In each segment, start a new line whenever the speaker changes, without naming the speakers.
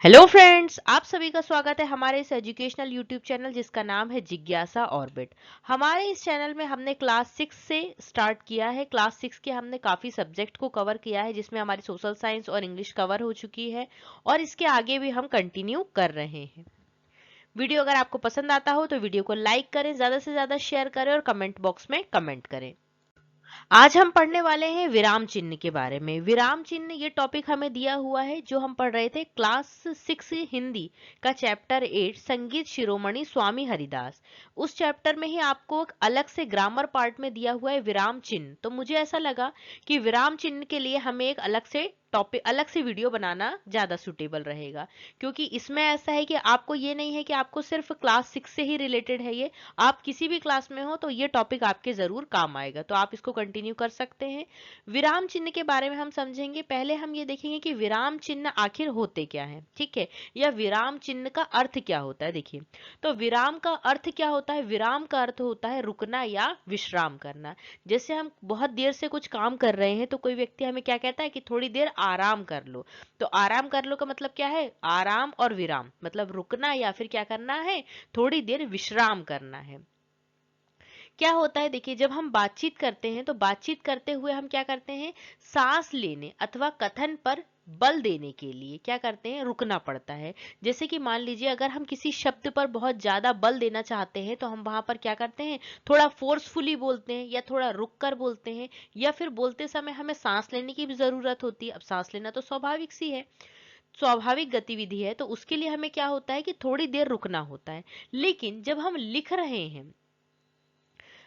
Hello friends, आप सभी का स्वागत है हमारे इस एजुकेशनल यूट्यूब चैनल जिसका नाम है जिज्ञासा ऑर्बिट। हमारे इस चैनल में हमने क्लास 6 से स्टार्ट किया है। क्लास 6 के हमने काफ़ी सब्जेक्ट को कवर किया है जिसमें हमारी सोशल साइंस और इंग्लिश कवर हो चुकी है और इसके आगे भी हम कंटिन्यू कर रहे हैं। वीडियो अगर आपको पसंद आता हो तो वीडियो को लाइक करें, ज़्यादा से ज़्यादा शेयर करें और कमेंट बॉक्स में कमेंट करें। आज हम पढ़ने वाले हैं विराम चिन्ह के बारे में। विराम चिन्ह ये टॉपिक हमें दिया हुआ है जो हम पढ़ रहे थे क्लास 6 हिंदी का चैप्टर 8 संगीत शिरोमणि स्वामी हरिदास। उस चैप्टर में ही आपको एक अलग से ग्रामर पार्ट में दिया हुआ है विराम चिन्ह। तो मुझे ऐसा लगा कि विराम चिन्ह के लिए हमें एक अलग से टॉपिक, अलग से वीडियो बनाना ज्यादा सुटेबल रहेगा, क्योंकि इसमें ऐसा है कि आपको ये नहीं है कि आपको सिर्फ क्लास 6 से ही रिलेटेड है ये। आप किसी भी क्लास में हो तो ये टॉपिक आपके जरूर काम आएगा, तो आप इसको कंटिन्यू कर सकते हैं। विराम चिन्ह के बारे में हम समझेंगे। पहले हम ये देखेंगे कि विराम चिन्ह आखिर होते क्या है, ठीक है, या विराम चिन्ह का अर्थ क्या होता है। देखिए, तो विराम का अर्थ क्या होता है। विराम का अर्थ होता है रुकना या विश्राम करना। जैसे हम बहुत देर से कुछ काम कर रहे हैं तो कोई व्यक्ति हमें क्या कहता है कि थोड़ी देर आराम कर लो। तो आराम कर लो का मतलब क्या है, आराम और विराम मतलब रुकना या फिर क्या करना है, थोड़ी देर विश्राम करना है। क्या होता है, देखिए, जब हम बातचीत करते हैं तो बातचीत करते हुए हम क्या करते हैं, सांस लेने अथवा कथन पर बल देने के लिए क्या करते हैं, रुकना पड़ता है। जैसे कि मान लीजिए अगर हम किसी शब्द पर बहुत ज्यादा बल देना चाहते हैं तो हम वहां पर क्या करते हैं, थोड़ा फोर्सफुली बोलते हैं या थोड़ा रुक कर बोलते हैं, या फिर बोलते समय हमें सांस लेने की भी जरूरत होती है। अब सांस लेना तो स्वाभाविक सी है, स्वाभाविक गतिविधि है, तो उसके लिए हमें क्या होता है कि थोड़ी देर रुकना होता है। लेकिन जब हम लिख रहे हैं,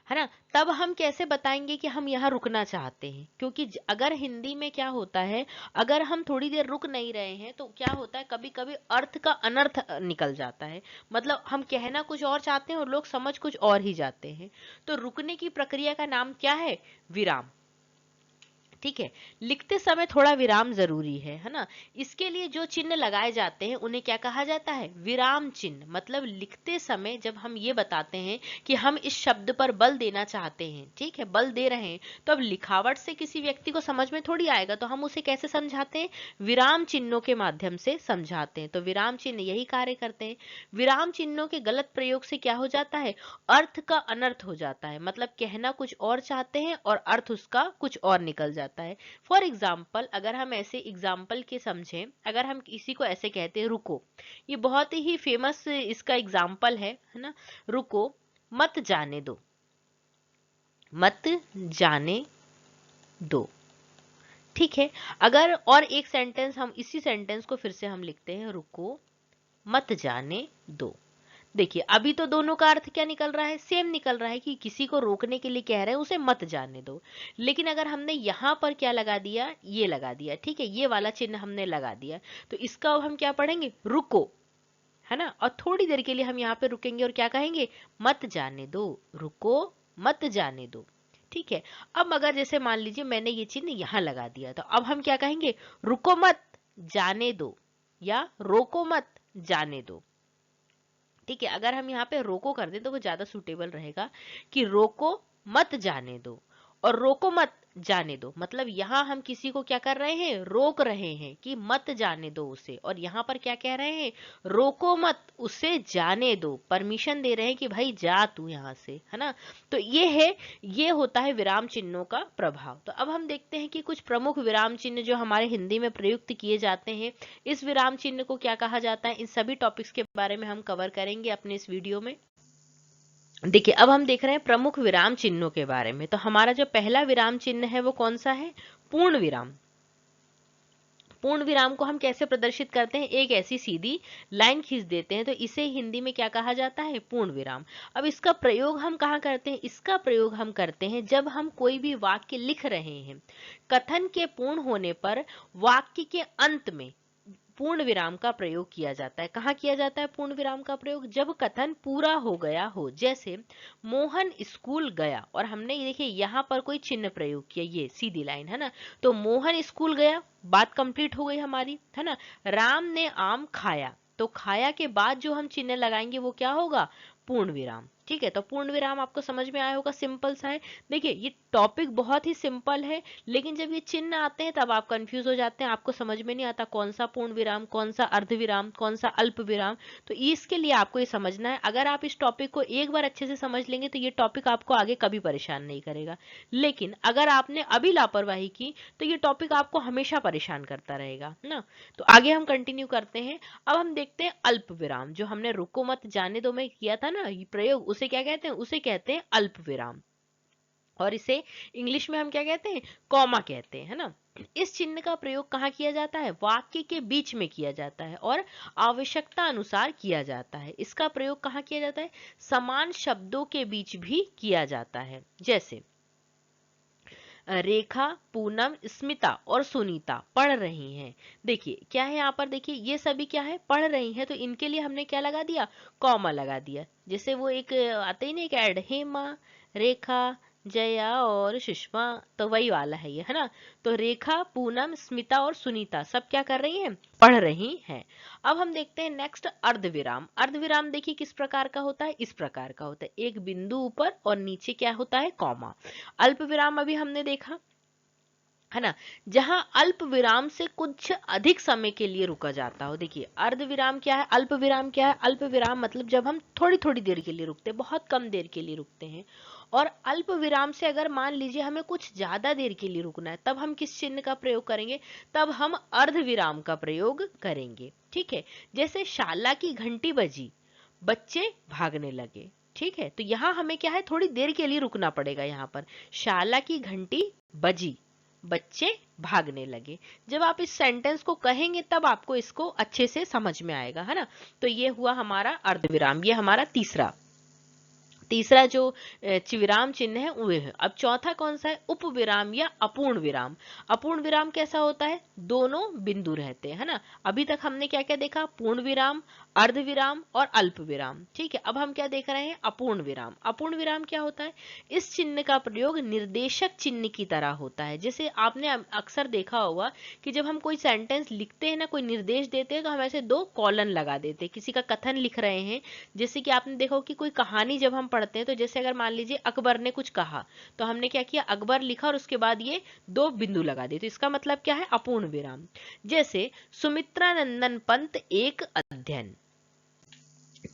है ना, तब हम कैसे बताएंगे कि हम यहाँ रुकना चाहते हैं, क्योंकि अगर हिंदी में क्या होता है, अगर हम थोड़ी देर रुक नहीं रहे हैं तो क्या होता है, कभी कभी अर्थ का अनर्थ निकल जाता है। मतलब हम कहना कुछ और चाहते हैं और लोग समझ कुछ और ही जाते हैं। तो रुकने की प्रक्रिया का नाम क्या है, विराम। ठीक है, लिखते समय थोड़ा विराम जरूरी है ना। इसके लिए जो चिन्ह लगाए जाते हैं उन्हें क्या कहा जाता है, विराम चिन्ह। मतलब लिखते समय जब हम ये बताते हैं कि हम इस शब्द पर बल देना चाहते हैं, ठीक है, बल दे रहे हैं, तो अब लिखावट से किसी व्यक्ति को समझ में थोड़ी आएगा, तो हम उसे कैसे समझाते हैं, विराम चिन्हों के माध्यम से समझाते हैं। तो विराम चिन्ह यही कार्य करते हैं। विराम चिन्हों के गलत प्रयोग से क्या हो जाता है, अर्थ का अनर्थ हो जाता है। मतलब कहना कुछ और चाहते हैं और अर्थ उसका कुछ और निकल जाता है। फॉर एग्जाम्पल, अगर हम ऐसे एग्जाम्पल के समझें, अगर हम किसी को ऐसे कहते हैं रुको, ये बहुत ही फेमस इसका एग्जाम्पल है ना। रुको, मत जाने दो, मत जाने दो, ठीक है। अगर और एक सेंटेंस, हम इसी सेंटेंस को फिर से हम लिखते हैं, रुको मत जाने दो। देखिए, अभी तो दोनों का अर्थ क्या निकल रहा है, सेम निकल रहा है कि किसी को रोकने के लिए कह रहे हैं उसे मत जाने दो। लेकिन अगर हमने यहां पर क्या लगा दिया, ये लगा दिया, ठीक है, ये वाला चिन्ह हमने लगा दिया, तो इसका अब हम क्या पढ़ेंगे, रुको, है ना। और थोड़ी देर के लिए हम यहाँ पे रुकेंगे और क्या कहेंगे, मत जाने दो, रुको मत जाने दो, ठीक है। अब अगर जैसे मान लीजिए मैंने ये चिन्ह यहाँ लगा दिया, तो अब हम क्या कहेंगे, रुको मत जाने दो या रोको मत जाने दो, ठीक है। अगर हम यहाँ पे रोको कर दें तो वो ज्यादा सुटेबल रहेगा कि रोको मत जाने दो और रोको मत जाने दो। मतलब यहाँ हम किसी को क्या कर रहे हैं, रोक रहे हैं कि मत जाने दो उसे, और यहाँ पर क्या कह रहे हैं, रोको मत उसे जाने दो, परमिशन दे रहे हैं कि भाई जा तू यहाँ से, है ना। तो ये है, ये होता है विराम चिन्हों का प्रभाव। तो अब हम देखते हैं कि कुछ प्रमुख विराम चिन्ह जो हमारे हिंदी में प्रयुक्त किए जाते हैं, इस विराम चिन्ह को क्या कहा जाता है, इन सभी टॉपिक्स के बारे में हम कवर करेंगे अपने इस वीडियो में। देखिए, अब हम देख रहे हैं प्रमुख विराम चिन्हों के बारे में। तो हमारा जो पहला विराम चिन्ह है वो कौन सा है, पूर्ण विराम। पूर्ण विराम को हम कैसे प्रदर्शित करते हैं, एक ऐसी सीधी लाइन खींच देते हैं, तो इसे हिंदी में क्या कहा जाता है, पूर्ण विराम। अब इसका प्रयोग हम कहाँ करते हैं, इसका प्रयोग हम करते हैं जब हम कोई भी वाक्य लिख रहे हैं। कथन के पूर्ण होने पर वाक्य के अंत में पूर्ण विराम का प्रयोग किया जाता है। कहाँ किया जाता है पूर्ण विराम का प्रयोग, जब कथन पूरा हो गया हो। जैसे मोहन स्कूल गया, और हमने देखिए यहाँ पर कोई चिन्ह प्रयोग किया, ये सीधी लाइन है ना, तो मोहन स्कूल गया, बात कंप्लीट हो गई हमारी, है ना। राम ने आम खाया, तो खाया के बाद जो हम चिन्ह लगाएंगे वो क्या होगा, पूर्ण विराम। ठीक है, तो पूर्ण विराम आपको समझ में आया होगा, सिंपल सा है। देखिए ये टॉपिक बहुत ही सिंपल है, लेकिन जब ये चिन्ह आते हैं तब आप कंफ्यूज हो जाते हैं, आपको समझ में नहीं आता कौन सा पूर्ण विराम, कौन सा अर्ध विराम, कौन सा अल्प विराम। तो इसके लिए आपको ये समझना है। अगर आप इस टॉपिक को एक बार अच्छे से समझ लेंगे तो ये टॉपिक आपको आगे कभी परेशान नहीं करेगा, लेकिन अगर आपने अभी लापरवाही की तो ये टॉपिक आपको हमेशा परेशान करता रहेगा ना। तो आगे हम कंटिन्यू करते हैं। अब हम देखते हैं अल्प विराम, जो हमने रुको मत जाने दो में किया था ना ये प्रयोग, उसे क्या कहते हैं, उसे कहते हैं अल्प विराम। और इसे इंग्लिश में हम क्या कहते हैं, कॉमा कहते हैं, है ना। इस चिन्ह का प्रयोग कहाँ किया जाता है, वाक्य के बीच में किया जाता है और आवश्यकता अनुसार किया जाता है। इसका प्रयोग कहाँ किया जाता है, समान शब्दों के बीच भी किया जाता है। जैसे रेखा, पूनम, स्मिता और सुनीता पढ़ रही हैं। देखिए क्या है यहाँ पर, देखिए ये सभी क्या है, पढ़ रही हैं, तो इनके लिए हमने क्या लगा दिया, कॉमा लगा दिया। जैसे वो एक आते ही नहीं एक ऐड, हेमा, रेखा, जया और सुषमा, तो वही वाला है ये, है ना। तो रेखा, पूनम, स्मिता और सुनीता सब क्या कर रही हैं, पढ़ रही हैं। अब हम देखते हैं नेक्स्ट अर्धविराम। अर्धविराम देखिए किस प्रकार का होता है, इस प्रकार का होता है, एक बिंदु ऊपर और नीचे क्या होता है, कॉमा। अल्प विराम अभी हमने देखा, है ना, जहां अल्प विराम से कुछ अधिक समय के लिए रुका जाता हो। देखिए अर्ध विराम क्या है, अल्प विराम क्या है। अल्प विराम मतलब जब हम थोड़ी थोड़ी देर के लिए रुकते हैं, बहुत कम देर के लिए रुकते हैं। और अल्प विराम से अगर मान लीजिए हमें कुछ ज्यादा देर के लिए रुकना है, तब हम किस चिन्ह का प्रयोग करेंगे, तब हम अर्ध विराम का प्रयोग करेंगे। ठीक है, जैसे शाला की घंटी बजी, बच्चे भागने लगे। ठीक है, तो यहाँ हमें क्या है, थोड़ी देर के लिए रुकना पड़ेगा। यहाँ पर शाला की घंटी बजी, बच्चे भागने लगे। जब आप इस सेंटेंस को कहेंगे तब आपको इसको अच्छे से समझ में आएगा, है ना। तो ये हुआ हमारा अर्धविराम, ये हमारा तीसरा जो विराम चिन्ह है वो है। अब चौथा कौन सा है, उपविराम या अपूर्ण विराम। अपूर्ण विराम कैसा होता है, दोनों बिंदु रहते हैं, है ना। अभी तक हमने क्या क्या देखा, पूर्ण विराम, अर्ध विराम और अल्प विराम। ठीक है, अब हम क्या देख रहे हैं, अपूर्ण विराम। अपूर्ण विराम क्या होता है, इस चिन्ह का प्रयोग निर्देशक चिन्ह की तरह होता है। जैसे आपने अक्सर देखा होगा कि जब हम कोई सेंटेंस लिखते हैं ना, कोई निर्देश देते हैं, तो हम ऐसे दो कॉलन लगा देते हैं, किसी का कथन लिख रहे हैं। जैसे कि आपने देखा कि कोई कहानी जब हम पढ़ते हैं, तो जैसे अगर मान लीजिए अकबर ने कुछ कहा, तो हमने क्या किया, अकबर लिखा और उसके बाद ये दो बिंदु लगा दिए, तो इसका मतलब क्या है, अपूर्ण विराम। जैसे सुमित्रा नंदन पंत एक अध्ययन।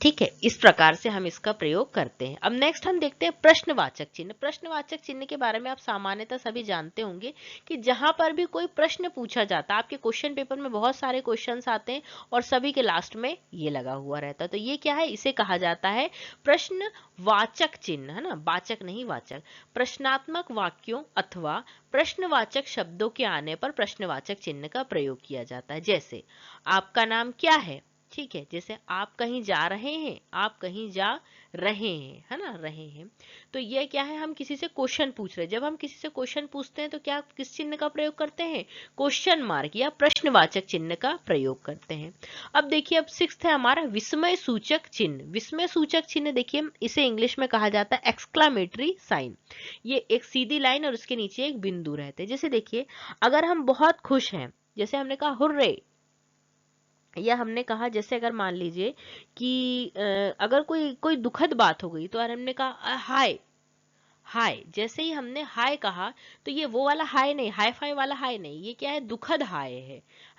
ठीक है, इस प्रकार से हम इसका प्रयोग करते हैं। अब नेक्स्ट हम देखते हैं प्रश्नवाचक चिन्ह। प्रश्नवाचक चिन्ह के बारे में आप सामान्यतः सभी जानते होंगे कि जहां पर भी कोई प्रश्न पूछा जाता है, आपके क्वेश्चन पेपर में बहुत सारे क्वेश्चंस आते हैं और सभी के लास्ट में ये लगा हुआ रहता है, तो ये क्या है, इसे कहा जाता है प्रश्नवाचक चिन्ह, है ना, वाचक नहीं, वाचक। प्रश्नात्मक वाक्यों अथवा प्रश्नवाचक शब्दों के आने पर प्रश्नवाचक चिन्ह का प्रयोग किया जाता है। जैसे आपका नाम क्या है। ठीक है, जैसे आप कहीं जा रहे हैं, आप कहीं जा रहे हैं, है ना, रहे हैं। तो ये क्या है, हम किसी से क्वेश्चन पूछ रहे हैं। जब हम किसी से क्वेश्चन पूछते हैं तो क्या किस चिन्ह का प्रयोग करते हैं, क्वेश्चन मार्क या प्रश्नवाचक चिन्ह का प्रयोग करते हैं। अब देखिए, अब सिक्स्थ है हमारा विस्मय सूचक चिन्ह। विस्मय सूचक चिन्ह देखिए, इसे इंग्लिश में कहा जाता है एक्सक्लामेटरी साइन। ये एक सीधी लाइन और उसके नीचे एक बिंदु रहते हैं। जैसे देखिए, अगर हम बहुत खुश हैं, जैसे हमने कहा हुर्रे, या हमने कहा जैसे अगर मान लीजिए कि अगर कोई कोई दुखद बात हो गई, तो हमने कहा हाय, हाय। जैसे ही हमने हाय कहा, तो ये वो वाला हाय नहीं, हाई फाई वाला हाय नहीं, ये क्या है, दुखद हाय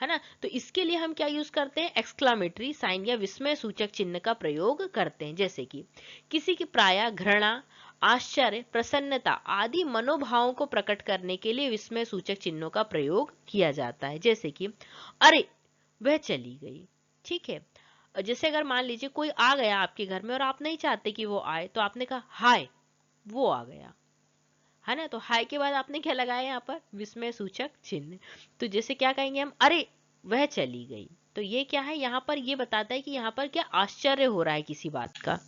है ना। तो इसके लिए हम क्या यूज करते हैं, एक्सक्लामेटरी साइन या विस्मय सूचक चिन्ह का प्रयोग करते हैं। जैसे कि किसी की प्राय घृणा, आश्चर्य, प्रसन्नता आदि मनोभावों को प्रकट करने के लिए विस्मय सूचक चिन्हों का प्रयोग किया जाता है। जैसे कि अरे वह चली गई। ठीक है, जैसे अगर मान लीजिए कोई आ गया आपके घर में और आप नहीं चाहते कि वो आए, तो आपने कहा हाय, वो आ गया, है ना। तो हाय के बाद आपने क्या लगाया, यहाँ पर विस्मय सूचक चिन्ह। तो जैसे क्या कहेंगे हम, अरे वह चली गई। तो ये क्या है, यहाँ पर ये बताता है कि यहाँ पर क्या आश्चर्य हो रहा है किसी बात का।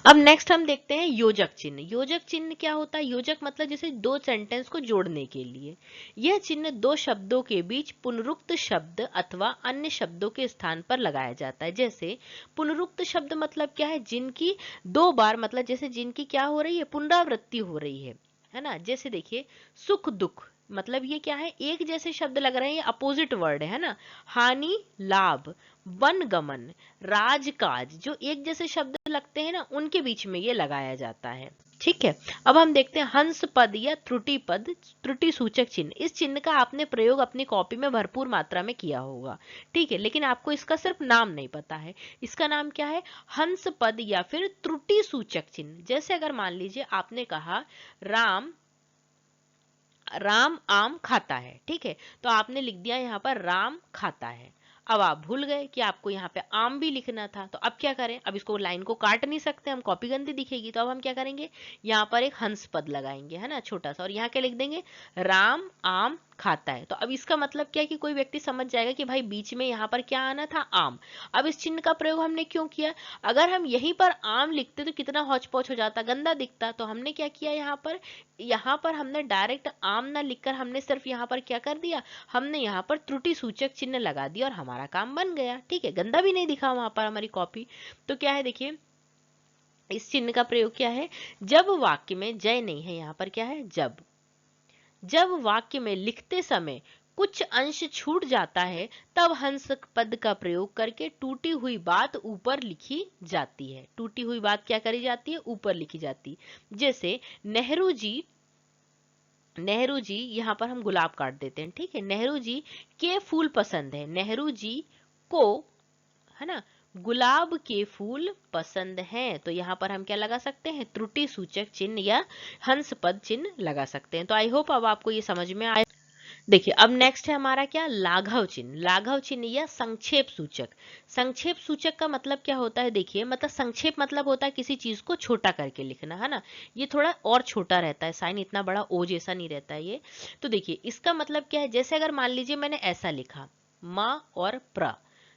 अब नेक्स्ट हम देखते हैं योजक चिन्ह। योजक चिन्ह क्या होता है, योजक मतलब जैसे दो सेंटेंस को जोड़ने के लिए। यह चिन्ह दो शब्दों के बीच पुनरुक्त शब्द अथवा अन्य शब्दों के स्थान पर लगाया जाता है। जैसे पुनरुक्त शब्द मतलब क्या है, जिनकी दो बार, मतलब जैसे जिनकी क्या हो रही है, पुनरावृत्ति हो रही है ना। जैसे देखिए सुख दुख, मतलब ये क्या है, एक जैसे शब्द लग रहे हैं, ये अपोजिट वर्ड है ना। हानि लाभ, वनगमन, राजकाज, जो एक जैसे शब्द लगते हैं ना, उनके बीच में ये लगाया जाता है। ठीक है, अब हम देखते हैं हंस पद या त्रुटि पद, त्रुटि सूचक चिन्ह। इस चिन्ह का आपने प्रयोग अपनी कॉपी में भरपूर मात्रा में किया होगा। ठीक है, लेकिन आपको इसका सिर्फ नाम नहीं पता है। इसका नाम क्या है, हंस पद या फिर त्रुटि सूचक चिन्ह। जैसे अगर मान लीजिए आपने कहा राम राम आम खाता है, ठीक है, तो आपने लिख दिया यहाँ पर राम खाता है। अब आप भूल गए कि आपको यहाँ पे आम भी लिखना था, तो अब क्या करें, अब इसको लाइन को काट नहीं सकते हम, कॉपी गंदी दिखेगी, तो अब हम क्या करेंगे, यहाँ पर एक हंस पद लगाएंगे, है ना, छोटा सा, और यहाँ क्या लिख देंगे, राम आम खाता है। तो अब इसका मतलब क्या है कि कोई व्यक्ति समझ जाएगा कि भाई बीच में यहाँ पर क्या आना था, आम। अब इस चिन्ह का प्रयोग हमने क्यों किया, अगर हम यहीं पर आम लिखते तो कितना हौच पौच हो जाता, गंदा दिखता। तो हमने क्या किया, यहाँ पर हमने डायरेक्ट आम ना लिखकर हमने सिर्फ यहाँ पर क्या कर दिया, हमने यहाँ पर त्रुटि सूचक चिन्ह लगा दिया और हमारा काम बन गया। ठीक है, गंदा भी नहीं दिखा वहां पर हमारी कॉपी। तो क्या है, देखिए इस चिन्ह का प्रयोग क्या है, जब वाक्य में, जय नहीं है यहाँ पर, क्या है, जब वाक्य में लिखते समय कुछ अंश छूट जाता है, तब हंस पद का प्रयोग करके टूटी हुई बात ऊपर लिखी जाती है। टूटी हुई बात क्या करी जाती है, ऊपर लिखी जाती। जैसे नेहरू जी, यहाँ पर हम गुलाब काट देते हैं, ठीक है, नेहरू जी के फूल पसंद है, नेहरू जी को, है ना, गुलाब के फूल पसंद हैं। तो यहाँ पर हम क्या लगा सकते हैं, त्रुटि सूचक चिन्ह या हंस पद चिन्ह लगा सकते हैं। तो आई होप अब आपको ये समझ में आए। देखिए अब नेक्स्ट है हमारा क्या, लाघव चिन्ह। लाघव चिन्ह या संक्षेप सूचक। संक्षेप सूचक का मतलब क्या होता है, देखिए मतलब संक्षेप मतलब होता है किसी चीज को छोटा करके लिखना, है ना। ये थोड़ा और छोटा रहता है, साइन इतना बड़ा ओ जैसा नहीं रहता है ये। तो देखिए इसका मतलब क्या है, जैसे अगर मान लीजिए मैंने ऐसा लिखा म और प्र,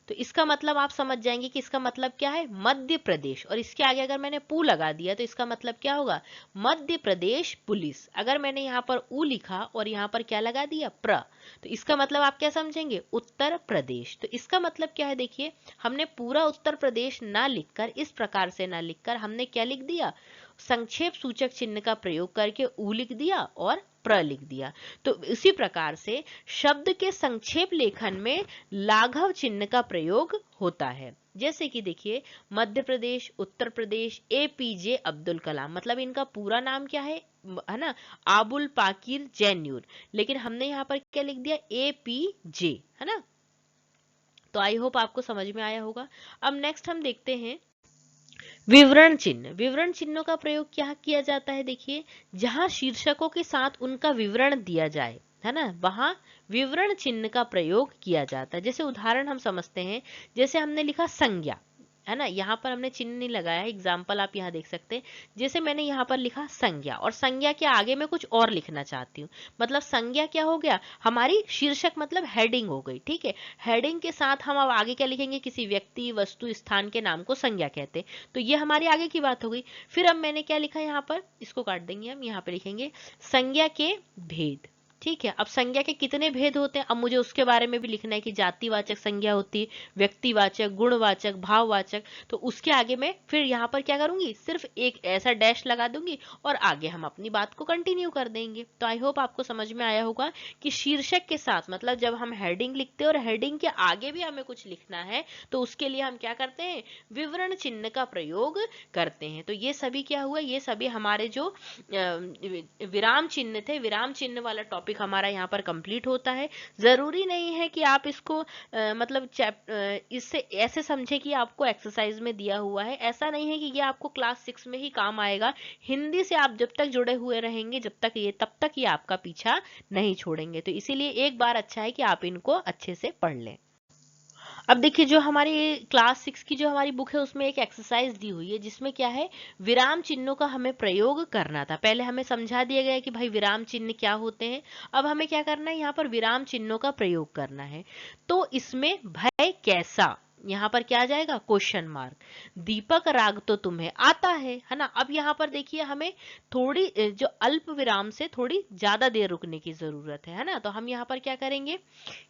तो इसका मतलब आप समझ जाएंगे कि इसका मतलब क्या है, मध्य प्रदेश। और इसके आगे अगर मैंने पू लगा दिया तो इसका मतलब क्या होगा, मध्य प्रदेश पुलिस। अगर मैंने यहाँ पर उ लिखा और यहाँ पर क्या लगा दिया, प्र, तो इसका मतलब आप क्या समझेंगे, उत्तर प्रदेश। तो इसका मतलब क्या है, देखिए हमने पूरा उत्तर प्रदेश ना लिखकर, इस प्रकार से ना लिखकर हमने क्या लिख दिया, संक्षेप सूचक चिन्ह का प्रयोग करके उ लिख दिया और प्र लिख दिया। तो इसी प्रकार से शब्द के संक्षेप लेखन में लाघव चिन्ह का प्रयोग होता है। जैसे कि देखिए मध्य प्रदेश, उत्तर प्रदेश, एपीजे अब्दुल कलाम, मतलब इनका पूरा नाम क्या है ना, आबुल पाकिर जैन्यूर, लेकिन हमने यहाँ पर क्या लिख दिया, एपीजे, है ना। तो आई होप आपको समझ में आया होगा। अब नेक्स्ट हम देखते हैं विवरण चिन्ह। विवरण चिन्हों का प्रयोग क्या किया जाता है, देखिए जहां शीर्षकों के साथ उनका विवरण दिया जाए, है ना, वहां विवरण चिन्ह का प्रयोग किया जाता है। जैसे उदाहरण हम समझते हैं, जैसे हमने लिखा संज्ञा, है ना, यहाँ पर हमने चिन्ह नहीं लगाया है, एग्जाम्पल आप यहाँ देख सकते हैं। जैसे मैंने यहाँ पर लिखा संज्ञा, और संज्ञा के आगे मैं कुछ और लिखना चाहती हूँ, मतलब संज्ञा क्या हो गया, हमारी शीर्षक मतलब हेडिंग हो गई। ठीक है, हेडिंग के साथ हम अब आगे क्या लिखेंगे, किसी व्यक्ति वस्तु स्थान के नाम को संज्ञा कहते हैं। तो ये हमारी आगे की बात हो गई। फिर अब मैंने क्या लिखा यहाँ पर, इसको काट देंगे हम, यहाँ पे लिखेंगे संज्ञा के भेद। ठीक है, अब संज्ञा के कितने भेद होते हैं, अब मुझे उसके बारे में भी लिखना है कि जातिवाचक संज्ञा होती है, व्यक्तिवाचक, गुणवाचक, भाववाचक। तो उसके आगे मैं फिर यहाँ पर क्या करूंगी, सिर्फ एक ऐसा डैश लगा दूंगी और आगे हम अपनी बात को कंटिन्यू कर देंगे। तो आई होप आपको समझ में आया होगा कि शीर्षक के साथ मतलब जब हम हेडिंग लिखते हैं और हेडिंग के आगे भी हमें कुछ लिखना है, तो उसके लिए हम क्या करते हैं, विवरण चिन्ह का प्रयोग करते हैं। तो ये सभी क्या हुआ, ये सभी हमारे जो विराम चिन्ह थे, विराम चिन्ह वाला टॉपिक हमारा यहाँ पर कंप्लीट होता है। जरूरी नहीं है कि आप इसको मतलब इससे ऐसे समझे कि आपको एक्सरसाइज में दिया हुआ है, ऐसा नहीं है कि ये आपको क्लास 6 में ही काम आएगा। हिंदी से आप जब तक जुड़े हुए रहेंगे, तब तक ये आपका पीछा नहीं छोड़ेंगे। तो इसीलिए एक बार अच्छा है कि आप इनको अच्छे से पढ़ लें। अब देखिए जो हमारी क्लास 6 की जो हमारी बुक है उसमें एक एक्सरसाइज दी हुई है, जिसमें क्या है, विराम चिन्हों का हमें प्रयोग करना था। पहले हमें समझा दिया गया कि भाई विराम चिन्ह क्या होते हैं। अब हमें क्या करना है, यहाँ पर विराम चिन्हों का प्रयोग करना है। तो इसमें भय कैसा, यहाँ पर क्या आ जाएगा, क्वेश्चन मार्क। दीपक राग तो तुम्हें आता है ना। अब यहाँ पर देखिए हमें थोड़ी जो अल्प विराम से थोड़ी ज्यादा देर रुकने की जरूरत है ना। तो हम यहाँ पर क्या करेंगे,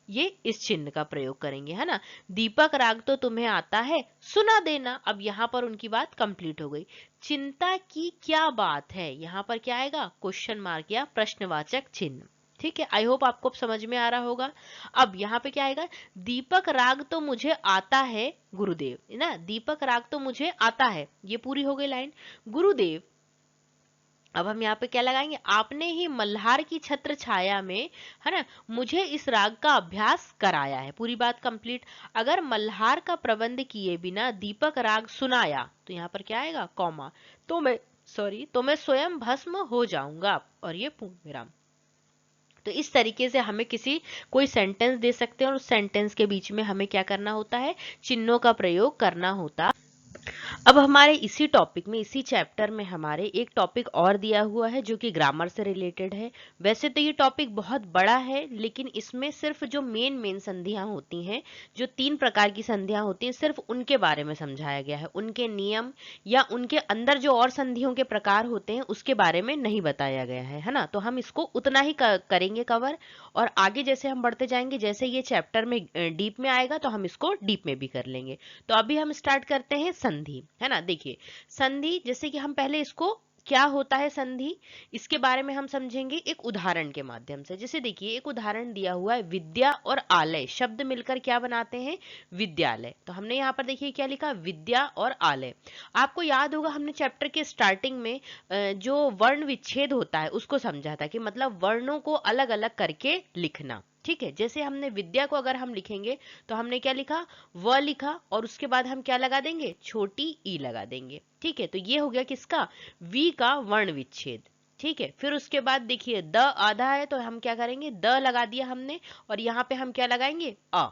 ये इस चिन्ह का प्रयोग करेंगे, है ना। दीपक राग तो तुम्हें आता है, सुना देना। अब यहाँ पर उनकी बात कंप्लीट हो गई। चिंता की क्या बात है, यहाँ पर क्या आएगा, क्वेश्चन मार्क या प्रश्नवाचक चिन्ह। ठीक है, आई होप आपको अब समझ में आ रहा होगा। अब यहाँ पे क्या आएगा, दीपक राग तो मुझे आता है गुरुदेव, है ना, दीपक राग तो मुझे आता है, ये पूरी हो गई लाइन। गुरुदेव, अब हम यहाँ पे क्या लगाएंगे, आपने ही मल्हार की छत्र छाया में, है ना, मुझे इस राग का अभ्यास कराया है, पूरी बात कंप्लीट। अगर मल्हार का प्रबंध किए बिना दीपक राग सुनाया तो यहाँ पर क्या आएगा, कॉमा, तो मैं स्वयं भस्म हो जाऊंगा, और ये पूर्ण विराम। तो इस तरीके से हमें कोई सेंटेंस दे सकते हैं और उस सेंटेंस के बीच में हमें क्या करना होता है, चिन्हों का प्रयोग करना होता। अब हमारे इसी टॉपिक में, इसी चैप्टर में हमारे एक टॉपिक और दिया हुआ है जो कि ग्रामर से रिलेटेड है। वैसे तो ये टॉपिक बहुत बड़ा है, लेकिन इसमें सिर्फ जो मेन संधियां होती हैं, जो 3 प्रकार की संधियां होती हैं, सिर्फ उनके बारे में समझाया गया है। उनके नियम या उनके अंदर जो और संधियों के प्रकार होते हैं उसके बारे में नहीं बताया गया है ना। तो हम इसको उतना ही करेंगे कवर, और आगे जैसे हम बढ़ते जाएंगे, जैसे ये चैप्टर में डीप में आएगा तो हम इसको डीप में भी कर लेंगे। तो अभी हम स्टार्ट करते हैं संधि, है ना। देखिए संधि, जैसे कि हम पहले इसको, क्या होता है संधि, इसके बारे में हम समझेंगे एक उदाहरण के माध्यम से। जैसे देखिए एक उदाहरण दिया हुआ है, विद्या और आलय शब्द मिलकर क्या बनाते हैं, विद्यालय। तो हमने यहाँ पर देखिए क्या लिखा, विद्या और आलय। आपको याद होगा हमने चैप्टर के स्टार्टिंग में जो वर्ण विच्छेद होता है उसको समझा था, कि मतलब वर्णों को अलग अलग करके लिखना। ठीक है, जैसे हमने विद्या को अगर हम लिखेंगे तो हमने क्या लिखा, व लिखा, और उसके बाद हम क्या लगा देंगे, छोटी ई लगा देंगे। ठीक है, तो ये हो गया किसका, वी का वर्ण विच्छेद। ठीक है, फिर उसके बाद देखिए द आधा है तो हम क्या करेंगे, द लगा दिया हमने, और यहाँ पे हम क्या लगाएंगे, अ।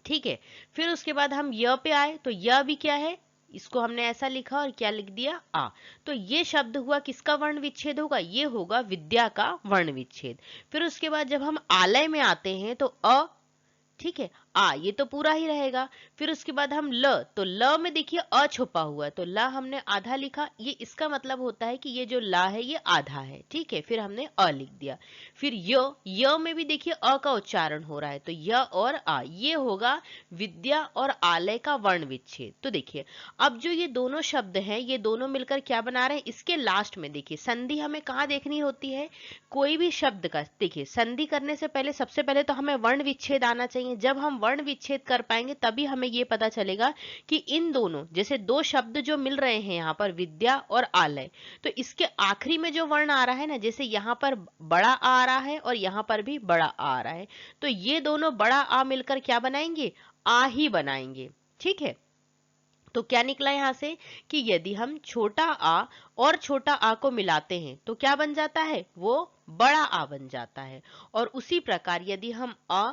ठीक है, फिर उसके बाद हम य पे आए तो य भी क्या है, इसको हमने ऐसा लिखा और क्या लिख दिया, आ। तो ये शब्द हुआ किसका वर्ण विच्छेद होगा, ये होगा विद्या का वर्ण विच्छेद। फिर उसके बाद जब हम आलय में आते हैं तो अ, ठीक है, आ ये तो पूरा ही रहेगा। फिर उसके बाद हम ल, तो ल में देखिए अ छुपा हुआ है, तो ल हमने आधा लिखा, ये इसका मतलब होता है कि ये जो ला है ये आधा है। ठीक है, फिर हमने अ लिख दिया। फिर य में भी देखिए अ का उच्चारण हो रहा है, तो य और आ, ये होगा विद्या और आलय का वर्ण विच्छेद। तो देखिए अब जो ये दोनों शब्द हैं, ये दोनों मिलकर क्या बना रहे हैं, इसके लास्ट में देखिए संधि हमें कहाँ देखनी होती है, कोई भी शब्द का, देखिए संधि करने से पहले सबसे पहले तो हमें वर्ण विच्छेद आना चाहिए। जब हम वर्ण विच्छेद कर पाएंगे तभी हमें ये पता चलेगा कि इन दोनों, जैसे दो शब्द जो मिल रहे हैं यहाँ पर विद्या और आलय, तो इसके आखिरी में जो वर्ण आ रहा है ना, जैसे यहाँ पर बड़ा आ रहा है और यहाँ पर भी बड़ा आ रहा है, तो ये दोनों बड़ा आ मिलकर क्या बनाएंगे, आ ही बनाएंगे। ठीक है, तो क्या निकला यहां से कि यदि हम छोटा आ और छोटा आ को मिलाते हैं तो क्या बन जाता है, वो बड़ा आ बन जाता है। और उसी प्रकार यदि हम अ,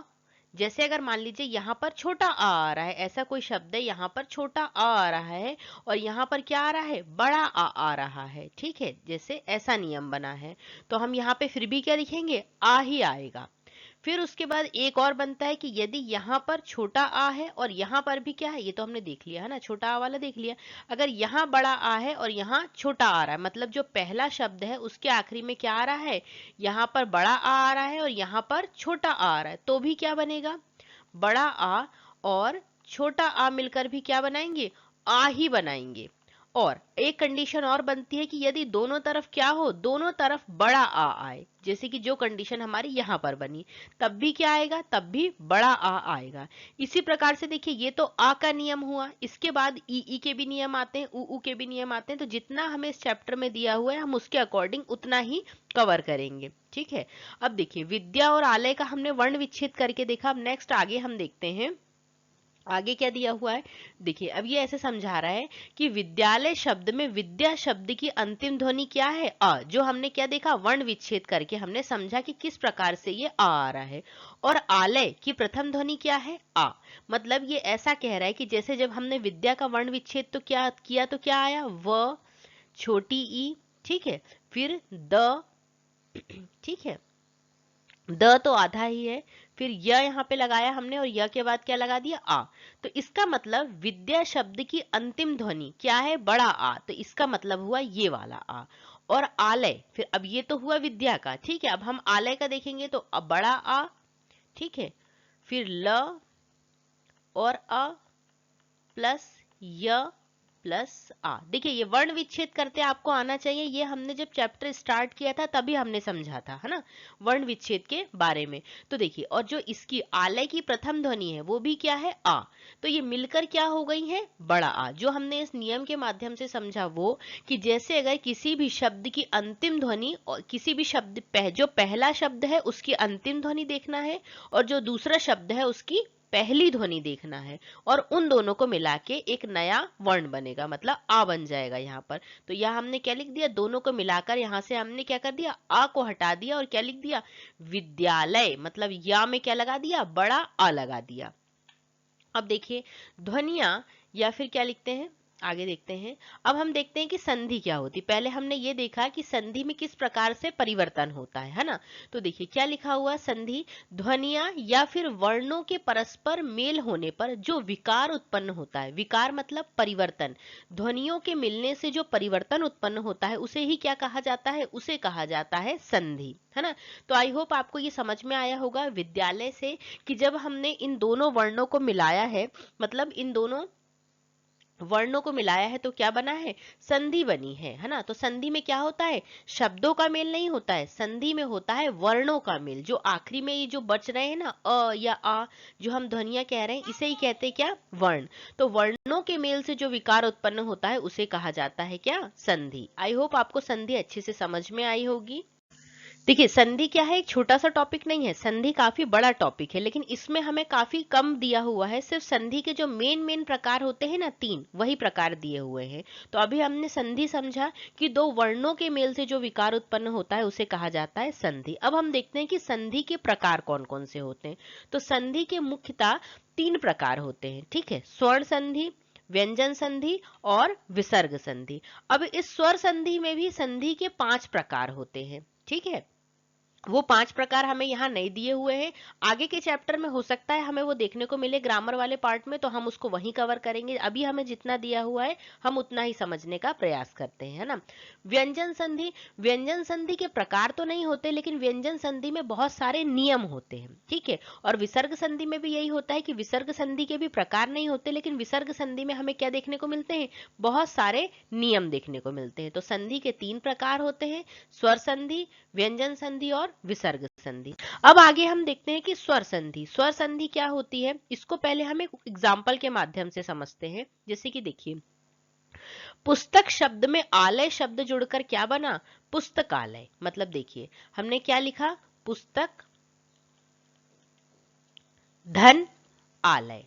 जैसे अगर मान लीजिए यहाँ पर छोटा आ रहा है, ऐसा कोई शब्द है यहाँ पर छोटा आ रहा है और यहाँ पर क्या आ रहा है, बड़ा आ रहा है। ठीक है, जैसे ऐसा नियम बना है, तो हम यहाँ पे फिर भी क्या लिखेंगे, आ ही आएगा। फिर उसके बाद एक और बनता है कि यदि यहाँ पर छोटा आ है और यहाँ पर भी क्या है, ये तो हमने देख लिया है ना, छोटा आ वाला देख लिया। अगर यहाँ बड़ा आ है और यहाँ छोटा आ रहा है, मतलब जो पहला शब्द है उसके आखिरी में क्या आ रहा है, यहाँ पर बड़ा आ रहा है और यहाँ पर छोटा आ रहा है, तो भी क्या बनेगा, बड़ा आ और छोटा आ मिलकर भी क्या बनाएंगे, आ ही बनाएंगे। और एक कंडीशन और बनती है कि यदि दोनों तरफ क्या हो, दोनों तरफ बड़ा आ आए, जैसे कि जो कंडीशन हमारी यहाँ पर बनी, तब भी क्या आएगा, तब भी बड़ा आ आएगा। इसी प्रकार से देखिए ये तो आ का नियम हुआ, इसके बाद ई के भी नियम आते हैं, ऊ के भी नियम आते हैं। तो जितना हमें इस चैप्टर में दिया हुआ है हम उसके अकॉर्डिंग उतना ही कवर करेंगे। ठीक है, अब देखिए विद्या और आलय का हमने वर्ण विच्छेद करके देखा। अब नेक्स्ट आगे हम देखते हैं, आगे क्या दिया हुआ है। देखिए अब ये ऐसे समझा रहा है कि विद्यालय शब्द में विद्या शब्द की अंतिम ध्वनि क्या है, अ। जो हमने क्या देखा, वर्ण विच्छेद करके हमने समझा कि किस प्रकार से ये आ रहा है। और आलय की प्रथम ध्वनि क्या है, आ। मतलब ये ऐसा कह रहा है कि जैसे जब हमने विद्या का वर्ण विच्छेद तो क्या किया, तो क्या आया, व, छोटी ई, ठीक है, फिर द, ठीक है, द तो आधा ही है, फिर य यहाँ पे लगाया हमने और य के बाद क्या लगा दिया, आ। तो इसका मतलब विद्या शब्द की अंतिम ध्वनि क्या है, बड़ा आ, तो इसका मतलब हुआ ये वाला आ। और आलय, फिर अब ये तो हुआ विद्या का, ठीक है, अब हम आलय का देखेंगे तो अब बड़ा आ, ठीक है, फिर ल और अ प्लस य प्लस आ। देखिए ये वर्ण विच्छेद करते आपको आना चाहिए, ये हमने जब चैप्टर स्टार्ट किया था तभी हमने समझा था, है ना, वर्ण विच्छेद के बारे में। तो देखिए, और जो इसकी आलय की प्रथम ध्वनि है वो भी क्या है, आ। तो ये मिलकर क्या हो गई है, बड़ा आ। जो हमने इस नियम के माध्यम से समझा वो कि जैसे अगर किसी भी शब्द की अंतिम ध्वनि और किसी भी शब्द जो पहला शब्द है उसकी अंतिम ध्वनि देखना है, और जो दूसरा शब्द है उसकी पहली ध्वनि देखना है, और उन दोनों को मिला के एक नया वर्ण बनेगा, मतलब आ बन जाएगा यहाँ पर। तो यहाँ हमने क्या लिख दिया, दोनों को मिलाकर यहाँ से हमने क्या कर दिया, आ को हटा दिया और क्या लिख दिया, विद्यालय। मतलब या में क्या लगा दिया, बड़ा आ लगा दिया। अब देखिए ध्वनियां, या फिर क्या लिखते हैं, आगे देखते हैं। अब हम देखते हैं कि संधि क्या होती। पहले हमने ये देखा कि संधि में किस प्रकार से परिवर्तन होता है ना। तो देखिए क्या लिखा हुआ, संधि ध्वनियां या फिर वर्णों के परस्पर मेल होने पर जो विकार उत्पन्न होता है, विकार मतलब परिवर्तन, ध्वनियों के मिलने से जो परिवर्तन उत्पन्न होता है उसे ही क्या कहा जाता है, उसे कहा जाता है संधि, है ना। तो आई होप आपको ये समझ में आया होगा विद्यालय से, कि जब हमने इन दोनों वर्णों को मिलाया है, मतलब इन दोनों वर्णों को मिलाया है तो क्या बना है, संधि बनी है ना। तो संधि में क्या होता है, शब्दों का मेल नहीं होता है, संधि में होता है वर्णों का मेल। जो आखिरी में ये जो बच रहे हैं ना, अ या आ, जो हम ध्वनियां कह रहे हैं, इसे ही कहते हैं क्या, वर्ण। तो वर्णों के मेल से जो विकार उत्पन्न होता है उसे कहा जाता है क्या, संधि। आई होप आपको संधि अच्छे से समझ में आई होगी। देखिए संधि क्या है, एक छोटा सा टॉपिक नहीं है, संधि काफी बड़ा टॉपिक है, लेकिन इसमें हमें काफी कम दिया हुआ है। सिर्फ संधि के जो मेन प्रकार होते हैं ना, 3 वही प्रकार दिए हुए हैं। तो अभी हमने संधि समझा कि दो वर्णों के मेल से जो विकार उत्पन्न होता है उसे कहा जाता है संधि। अब हम देखते हैं कि संधि के प्रकार कौन कौन से होते हैं। तो संधि के मुख्यतः 3 प्रकार होते हैं, ठीक है, स्वर्ण संधि, व्यंजन संधि और विसर्ग संधि। अब इस स्वर संधि में भी संधि के 5 प्रकार होते हैं, ठीक है। वो 5 प्रकार हमें यहाँ नहीं दिए हुए हैं, आगे के चैप्टर में हो सकता है हमें वो देखने को मिले ग्रामर वाले पार्ट में, तो हम उसको वहीं कवर करेंगे। अभी हमें जितना दिया हुआ है हम उतना ही समझने का प्रयास करते हैं, है ना। व्यंजन संधि, व्यंजन संधि के प्रकार तो नहीं होते, लेकिन व्यंजन संधि में बहुत सारे नियम होते हैं, ठीक है। और विसर्ग संधि में भी यही होता है कि विसर्ग संधि के भी प्रकार नहीं होते, लेकिन विसर्ग संधि में हमें क्या देखने को मिलते हैं, बहुत सारे नियम देखने को मिलते हैं। तो संधि के 3 प्रकार होते हैं, स्वर संधि, व्यंजन संधि और विसर्ग संधि। अब आगे हम देखते हैं कि स्वर संधि, स्वर संधि क्या होती है, इसको पहले हम एक एग्जाम्पल के माध्यम से समझते हैं। जैसे कि देखिए, पुस्तक शब्द में आलय शब्द जुड़कर क्या बना, पुस्तकालय। मतलब देखिए हमने क्या लिखा, पुस्तक धन आलय,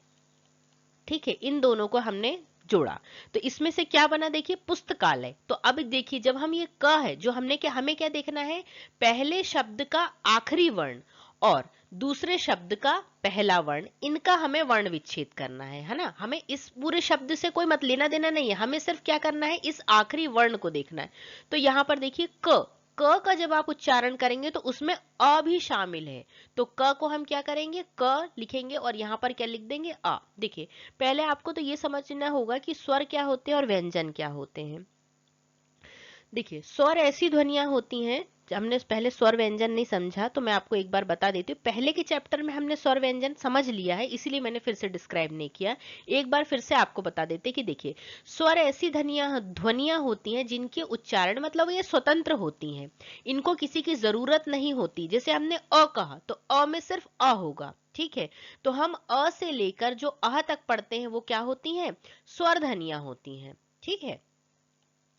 ठीक है, इन दोनों को हमने जोड़ा तो इसमें से क्या बना, देखिए पुस्तकालय। तो अब देखिए जब हम ये क है, जो हमने क्या, हमें क्या देखना है, पहले शब्द का आखिरी वर्ण और दूसरे शब्द का पहला वर्ण, इनका हमें वर्ण विच्छेद करना है ना। हमें इस पूरे शब्द से कोई मत लेना देना नहीं है, हमें सिर्फ क्या करना है, इस आखिरी वर्ण को देखना है। तो यहाँ पर देखिए क का जब आप उच्चारण करेंगे तो उसमें अ भी शामिल है, तो क को हम क्या करेंगे, क लिखेंगे और यहाँ पर क्या लिख देंगे, आ। देखिए पहले आपको तो ये समझना होगा कि स्वर क्या होते हैं और व्यंजन क्या होते हैं। देखिए स्वर ऐसी ध्वनियां होती हैं, हमने पहले स्वर व्यंजन नहीं समझा तो मैं आपको एक बार बता देती हूँ। पहले के चैप्टर में हमने स्वर व्यंजन समझ लिया है, इसीलिए मैंने फिर से डिस्क्राइब नहीं किया। एक बार फिर से आपको बता देते कि देखिए स्वर ऐसी ध्वनियां होती हैं जिनके उच्चारण मतलब ये स्वतंत्र होती हैं, इनको किसी की जरूरत नहीं होती। जैसे हमने अ कहा तो अ में सिर्फ अ होगा, ठीक है। तो हम अ से लेकर जो अह तक पढ़ते हैं वो क्या होती हैं, स्वर ध्वनियां होती हैं, ठीक है।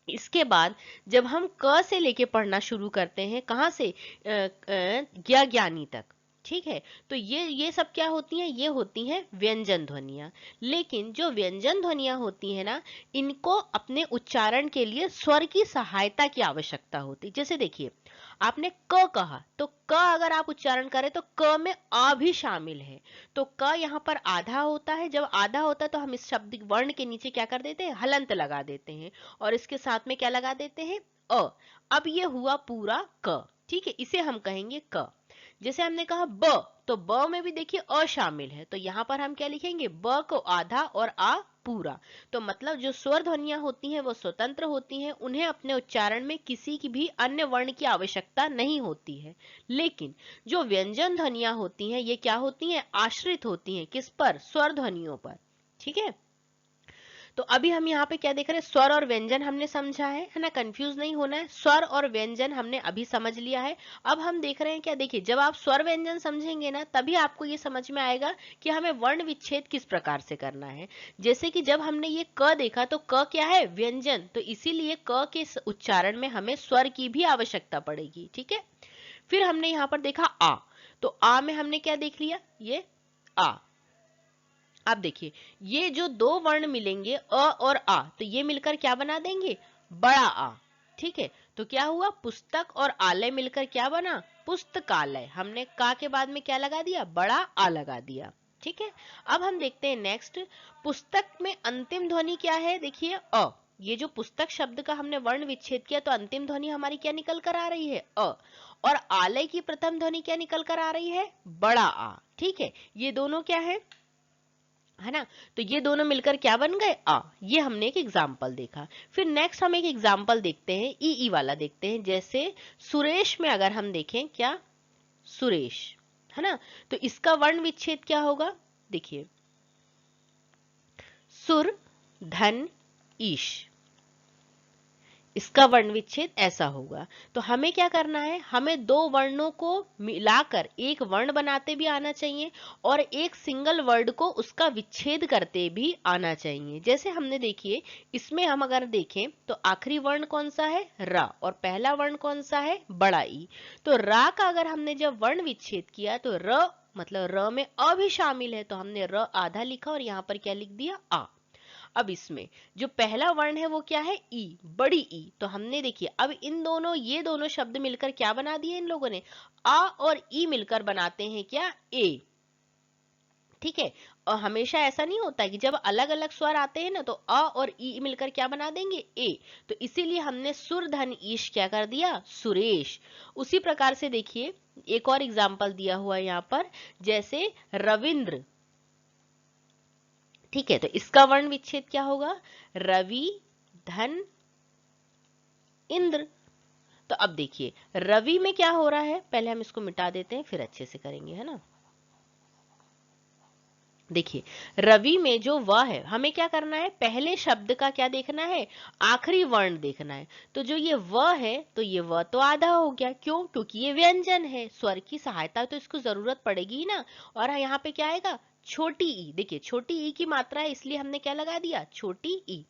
इसके बाद जब हम क से लेके पढ़ना शुरू करते हैं, कहाँ से, ज्ञानी तक, ठीक है। तो ये सब क्या होती हैं, ये होती हैं व्यंजन ध्वनियां। लेकिन जो व्यंजन ध्वनियां होती है ना, इनको अपने उच्चारण के लिए स्वर की सहायता की आवश्यकता होती। जैसे देखिए आपने क कहा तो क अगर आप उच्चारण करें तो क में आ भी शामिल है, तो क यहाँ पर आधा होता है। जब आधा होता है तो हम इस शब्द वर्ण के नीचे क्या कर देते हैं, हलंत लगा देते हैं और इसके साथ में क्या लगा देते हैं, अ। अब ये हुआ पूरा क, ठीक है, इसे हम कहेंगे क। जैसे हमने कहा ब, तो ब में भी देखिए अ शामिल है, तो यहाँ पर हम क्या लिखेंगे, ब को आधा और आ पूरा। तो मतलब जो स्वर ध्वनियां होती हैं वो स्वतंत्र होती हैं, उन्हें अपने उच्चारण में किसी की भी अन्य वर्ण की आवश्यकता नहीं होती है। लेकिन जो व्यंजन ध्वनियां होती हैं ये क्या होती हैं, आश्रित होती हैं, किस पर, स्वर ध्वनियों पर, ठीक है। तो अभी हम यहाँ पे क्या देख रहे हैं, स्वर और व्यंजन हमने समझा है ना, कंफ्यूज नहीं होना है। स्वर और व्यंजन हमने अभी समझ लिया है। अब हम देख रहे हैं क्या, देखिए जब आप स्वर व्यंजन समझेंगे ना तभी आपको ये समझ में आएगा कि हमें वर्ण विच्छेद किस प्रकार से करना है। जैसे कि जब हमने ये क देखा तो क क्या है, व्यंजन, तो इसीलिए क के उच्चारण में हमें स्वर की भी आवश्यकता पड़ेगी। ठीक है, फिर हमने यहाँ पर देखा आ, तो आ में हमने क्या देख लिया, ये आ। अब देखिए ये जो दो वर्ण मिलेंगे अ और आ, तो ये मिलकर क्या बना देंगे, बड़ा आ। ठीक है, तो क्या हुआ, पुस्तक और आलय मिलकर क्या बना, पुस्तकालय। हमने का के बाद में क्या लगा दिया, बड़ा आ लगा दिया। ठीक है, अब हम देखते हैं नेक्स्ट, पुस्तक में अंतिम ध्वनि क्या है, देखिए अ। ये जो पुस्तक शब्द का हमने वर्ण विच्छेद किया तो अंतिम ध्वनि हमारी क्या निकल कर आ रही है, अ। और आलय की प्रथम ध्वनि क्या निकल कर आ रही है, बड़ा आ। ठीक है, ये दोनों क्या है ना, तो ये दोनों मिलकर क्या बन गए, आ। ये हमने एक एग्जाम्पल देखा। फिर नेक्स्ट हम एक एग्जाम्पल देखते हैं, ई वाला देखते हैं। जैसे सुरेश में अगर हम देखें क्या, सुरेश, है ना, तो इसका वर्ण विच्छेद क्या होगा, देखिए सुर धन ईश, इसका वर्ण विच्छेद ऐसा होगा। तो हमें क्या करना है, हमें दो वर्णों को मिलाकर एक वर्ण बनाते भी आना चाहिए और एक सिंगल वर्ड को उसका विच्छेद करते भी आना चाहिए। जैसे हमने देखिए इसमें हम अगर देखें तो आखिरी वर्ण कौन सा है, रा, और पहला वर्ण कौन सा है, बड़ा ई। तो रा का अगर हमने जब वर्ण विच्छेद किया तो र मतलब र में अ भी शामिल है, तो हमने र आधा लिखा और यहाँ पर क्या लिख दिया, आ। अब इसमें जो पहला वर्ण है वो क्या है, ई, बड़ी ई। तो हमने देखिए अब इन दोनों, ये दोनों शब्द मिलकर क्या बना दिए इन लोगों ने, आ और ई मिलकर बनाते हैं क्या, ए। ठीक है, और हमेशा ऐसा नहीं होता कि जब अलग अलग स्वर आते हैं ना तो अ और ई मिलकर क्या बना देंगे, ए। तो इसीलिए हमने सुर धन ईश क्या कर दिया, सुरेश। उसी प्रकार से देखिए एक और एग्जाम्पल दिया हुआ है यहाँ पर, जैसे रविंद्र। ठीक है, तो इसका वर्ण विच्छेद क्या होगा, रवि धन इंद्र। तो अब देखिए रवि में क्या हो रहा है, पहले हम इसको मिटा देते हैं फिर अच्छे से करेंगे, है ना। देखिए रवि में जो व है, हमें क्या करना है, पहले शब्द का क्या देखना है, आखिरी वर्ण देखना है। तो जो ये व है तो ये व तो आधा हो गया, क्यों, क्योंकि ये व्यंजन है, स्वर की सहायता तो इसको जरूरत पड़ेगी ही ना। और यहाँ पे क्या आएगा, छोटी ई। देखिए छोटी ई की मात्रा है इसलिए हमने क्या लगा दिया, छोटी ई।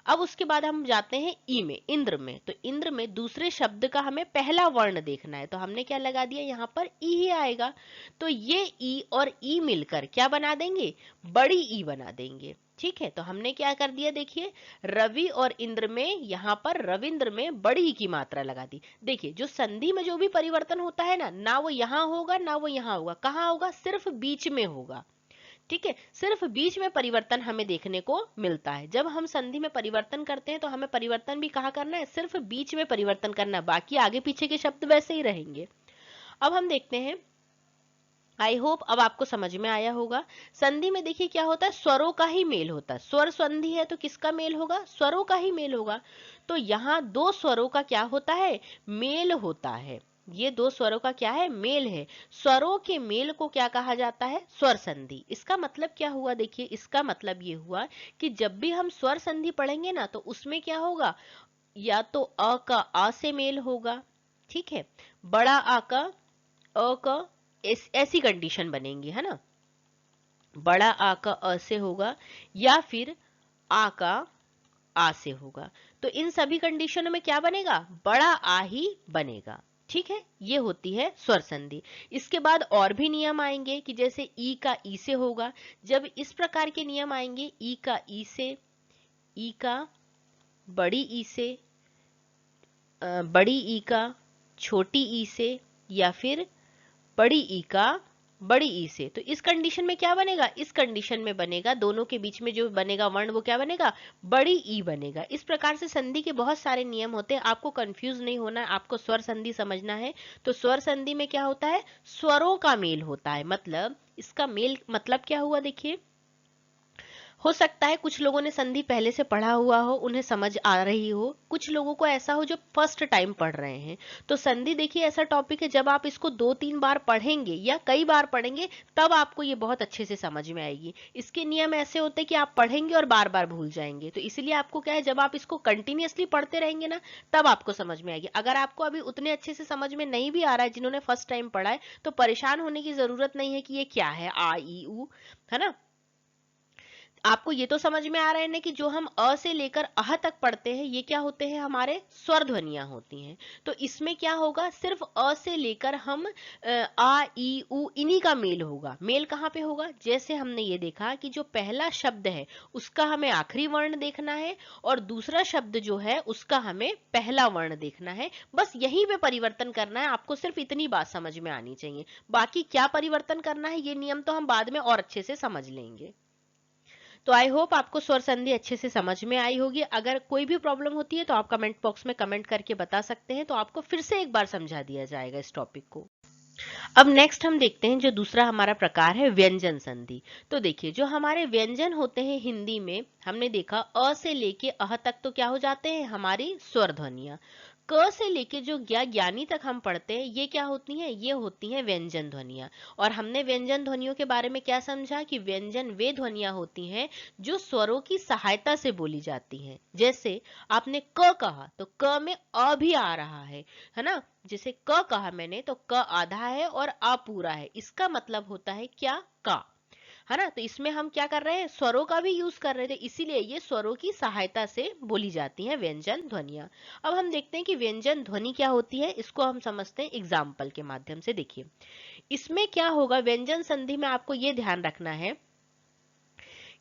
अब उसके बाद हम जाते हैं ई में, इंद्र में। तो इंद्र में दूसरे शब्द का हमें पहला वर्ण देखना है, तो हमने क्या लगा दिया, यहाँ पर ई ही आएगा। तो ये ई और ई मिलकर क्या बना देंगे, बड़ी ई बना देंगे। ठीक है, तो हमने क्या कर दिया, देखिए रवि और इंद्र में, यहाँ पर रविंद्र में बड़ी ई की मात्रा लगा दी। देखिए जो संधि में जो भी परिवर्तन होता है ना, ना वो यहाँ होगा ना वो यहाँ होगा, कहाँ होगा, सिर्फ बीच में होगा। ठीक है, सिर्फ बीच में परिवर्तन हमें देखने को मिलता है। जब हम संधि में परिवर्तन करते हैं तो हमें परिवर्तन भी कहाँ करना है, सिर्फ बीच में परिवर्तन करना है, बाकी आगे पीछे के शब्द वैसे ही रहेंगे। अब हम देखते हैं, आई होप अब आपको समझ में आया होगा। संधि में देखिए क्या होता है, स्वरों का ही मेल होता है। स्वर संधि है तो किसका मेल होगा, स्वरों का ही मेल होगा। तो यहाँ दो स्वरों का क्या होता है, मेल होता है। ये दो स्वरों का क्या है, मेल है। स्वरों के मेल को क्या कहा जाता है, स्वर संधि। इसका मतलब क्या हुआ, देखिए इसका मतलब ये हुआ कि जब भी हम स्वर संधि पढ़ेंगे ना तो उसमें क्या होगा, या तो अ का आ से मेल होगा, ठीक है, बड़ा आ का अ का, ऐसी कंडीशन बनेंगी, है ना। बड़ा आ का अ से होगा या फिर आ का आ से होगा। तो इन सभी कंडीशनों में क्या बनेगा, बड़ा आ ही बनेगा। ठीक है, ये होती है स्वर संधि। इसके बाद और भी नियम आएंगे कि जैसे ई का ई से होगा। जब इस प्रकार के नियम आएंगे, ई का ई से, ई का बड़ी ई से, बड़ी ई का छोटी ई से, या फिर बड़ी ई का बड़ी ई से, तो इस कंडीशन में क्या बनेगा, इस कंडीशन में बनेगा, दोनों के बीच में जो बनेगा वर्ण वो क्या बनेगा, बड़ी ई बनेगा। इस प्रकार से संधि के बहुत सारे नियम होते हैं, आपको कंफ्यूज नहीं होना है, आपको स्वर संधि समझना है। तो स्वर संधि में क्या होता है, स्वरों का मेल होता है। मतलब इसका मेल मतलब क्या हुआ, देखिए हो सकता है कुछ लोगों ने संधि पहले से पढ़ा हुआ हो, उन्हें समझ आ रही हो, कुछ लोगों को ऐसा हो जो फर्स्ट टाइम पढ़ रहे हैं। तो संधि देखिए ऐसा टॉपिक है, जब आप इसको 2-3 बार पढ़ेंगे या कई बार पढ़ेंगे तब आपको ये बहुत अच्छे से समझ में आएगी। इसके नियम ऐसे होते हैं कि आप पढ़ेंगे और बार बार भूल जाएंगे, तो इसलिए आपको क्या है, जब आप इसको कंटिन्यूअसली पढ़ते रहेंगे ना तब आपको समझ में आएगी। अगर आपको अभी उतने अच्छे से समझ में नहीं भी आ रहा है, जिन्होंने फर्स्ट टाइम पढ़ा है, तो परेशान होने की जरूरत नहीं है कि ये क्या है आ ई ऊ, है ना। आपको ये तो समझ में आ रहा है ना कि जो हम अ से लेकर अह तक पढ़ते हैं ये क्या होते हैं, हमारे स्वर ध्वनियां होती हैं। तो इसमें क्या होगा, सिर्फ अ से लेकर हम आ ई उ इन्हीं का मेल होगा। मेल कहाँ पे होगा, जैसे हमने ये देखा कि जो पहला शब्द है उसका हमें आखिरी वर्ण देखना है और दूसरा शब्द जो है उसका हमें पहला वर्ण देखना है। बस यहीं पे परिवर्तन करना है, आपको सिर्फ इतनी बात समझ में आनी चाहिए। बाकी क्या परिवर्तन करना है ये नियम तो हम बाद में और अच्छे से समझ लेंगे। तो आई होप आपको स्वर संधि अच्छे से समझ में आई होगी। अगर कोई भी प्रॉब्लम होती है तो आप कमेंट बॉक्स में कमेंट करके बता सकते हैं, तो आपको फिर से एक बार समझा दिया जाएगा इस टॉपिक को। अब नेक्स्ट हम देखते हैं जो दूसरा हमारा प्रकार है व्यंजन संधि। तो देखिए जो हमारे व्यंजन होते हैं हिंदी में, हमने देखा अ से लेके अह तक तो क्या हो जाते हैं, हमारी स्वर ध्वनियां। क से लेके जो ज्ञानी तक हम पढ़ते हैं ये क्या होती हैं, ये होती हैं व्यंजन ध्वनियां। और हमने व्यंजन ध्वनियों के बारे में क्या समझा कि व्यंजन वे ध्वनियां होती हैं जो स्वरों की सहायता से बोली जाती हैं। जैसे आपने क कहा तो क में अ भी आ रहा है ना। जैसे क कहा मैंने तो क आधा है और अ पूरा है, इसका मतलब होता है क्या, का, है ना। तो इसमें हम क्या कर रहे हैं, स्वरों का भी यूज कर रहे थे, इसीलिए ये स्वरों की सहायता से बोली जाती हैं व्यंजन ध्वनियां। अब हम देखते हैं कि व्यंजन ध्वनि क्या होती है, इसको हम समझते हैं एग्जाम्पल के माध्यम से। देखिए इसमें क्या होगा, व्यंजन संधि में आपको ये ध्यान रखना है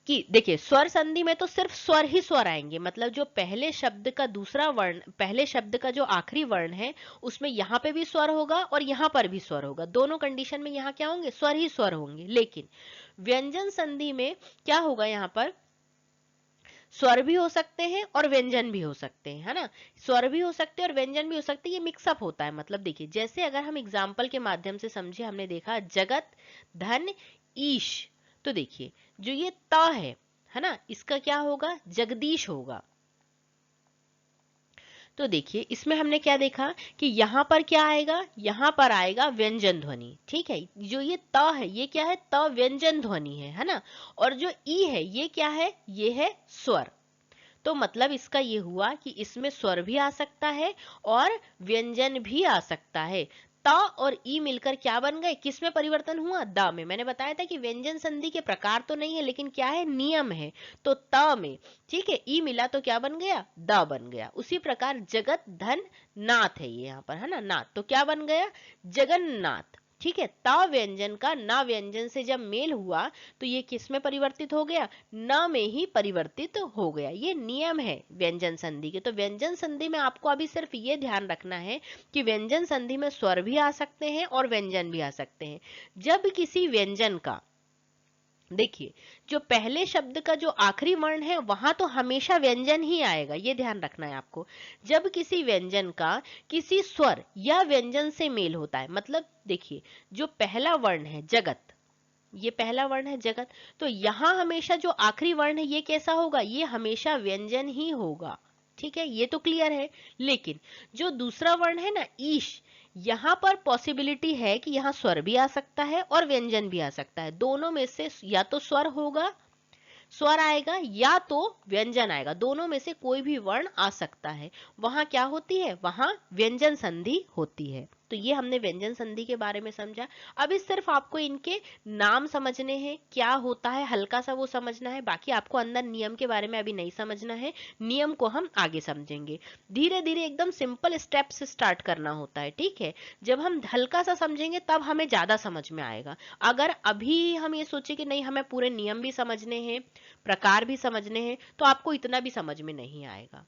कि देखिए स्वर संधि में तो सिर्फ स्वर ही स्वर आएंगे, मतलब जो पहले शब्द का दूसरा वर्ण, पहले शब्द का जो आखिरी वर्ण है उसमें यहाँ पे भी स्वर होगा और यहाँ पर भी स्वर होगा, दोनों कंडीशन में यहाँ क्या होंगे, स्वर ही स्वर होंगे। लेकिन व्यंजन संधि में क्या होगा, यहाँ पर स्वर भी हो सकते हैं और व्यंजन भी हो सकते हैं, है ना। स्वर भी हो सकते हैं और व्यंजन भी हो सकते हैं, ये मिक्सअप होता है। मतलब देखिए जैसे अगर हम एग्जाम्पल के माध्यम से समझे, हमने देखा जगत धन ईश। तो देखिए जो ये त है ना, इसका क्या होगा, जगदीश होगा। तो देखिए इसमें हमने क्या देखा कि यहाँ पर क्या आएगा, यहाँ पर आएगा व्यंजन ध्वनि, ठीक है। जो ये त है ये क्या है, त व्यंजन ध्वनि है ना। और जो ई है ये क्या है, ये है स्वर। तो मतलब इसका ये हुआ कि इसमें स्वर भी आ सकता है और व्यंजन भी आ सकता है। त और ई मिलकर क्या बन गए, किस में परिवर्तन हुआ, द में। मैंने बताया था कि व्यंजन संधि के प्रकार तो नहीं है लेकिन क्या है, नियम है। तो त में, ठीक है, ई मिला तो क्या बन गया, द बन गया। उसी प्रकार जगत धन नाथ है ये यहाँ पर, है ना, नाथ, तो क्या बन गया, जगन्नाथ। ठीक है, ता व्यंजन का ना व्यंजन से जब मेल हुआ तो ये किस में परिवर्तित हो गया, न में ही परिवर्तित हो गया। ये नियम है व्यंजन संधि के। तो व्यंजन संधि में आपको अभी सिर्फ ये ध्यान रखना है कि व्यंजन संधि में स्वर भी आ सकते हैं और व्यंजन भी आ सकते हैं। जब किसी व्यंजन का, देखिए जो पहले शब्द का जो आखिरी वर्ण है वहां तो हमेशा व्यंजन ही आएगा, ये ध्यान रखना है आपको। जब किसी व्यंजन का किसी स्वर या व्यंजन से मेल होता है, मतलब देखिए जो पहला वर्ण है जगत, ये पहला वर्ण है जगत, तो यहां हमेशा जो आखिरी वर्ण है ये कैसा होगा, ये हमेशा व्यंजन ही होगा। ठीक है, ये तो क्लियर है। लेकिन जो दूसरा वर्ण है ना ईश, यहां पर पॉसिबिलिटी है कि यहां स्वर भी आ सकता है और व्यंजन भी आ सकता है। दोनों में से या तो स्वर होगा, स्वर आएगा, या तो व्यंजन आएगा, दोनों में से कोई भी वर्ण आ सकता है। वहां क्या होती है, वहां व्यंजन संधि होती है। तो ये हमने व्यंजन संधि के बारे में समझा। अभी सिर्फ आपको इनके नाम समझने हैं, क्या होता है हल्का सा वो समझना है, बाकी आपको अंदर नियम के बारे में अभी नहीं समझना है। नियम को हम आगे समझेंगे। धीरे धीरे एकदम सिंपल स्टेप से स्टार्ट करना होता है, ठीक है। जब हम हल्का सा समझेंगे तब हमें ज्यादा समझ में आएगा। अगर अभी हम ये सोचे कि नहीं हमें पूरे नियम भी समझने हैं, प्रकार भी समझने हैं, तो आपको इतना भी समझ में नहीं आएगा।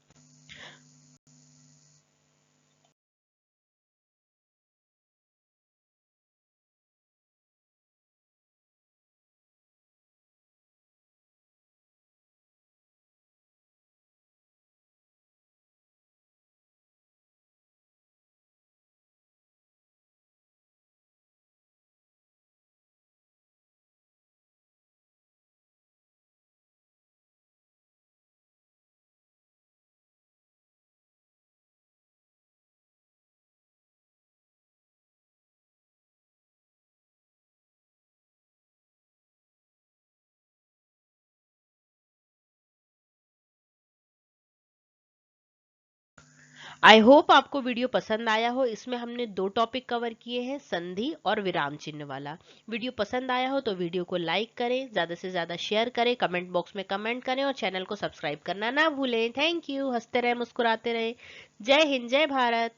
आई होप आपको वीडियो पसंद आया हो। इसमें हमने 2 टॉपिक कवर किए हैं, संधि और विराम चिन्ह वाला। वीडियो पसंद आया हो तो वीडियो को लाइक करें, ज़्यादा से ज़्यादा शेयर करें, कमेंट बॉक्स में कमेंट करें और चैनल को सब्सक्राइब करना ना भूलें। Thank you. हंसते रहें, मुस्कुराते रहें। जय हिंद, जय भारत।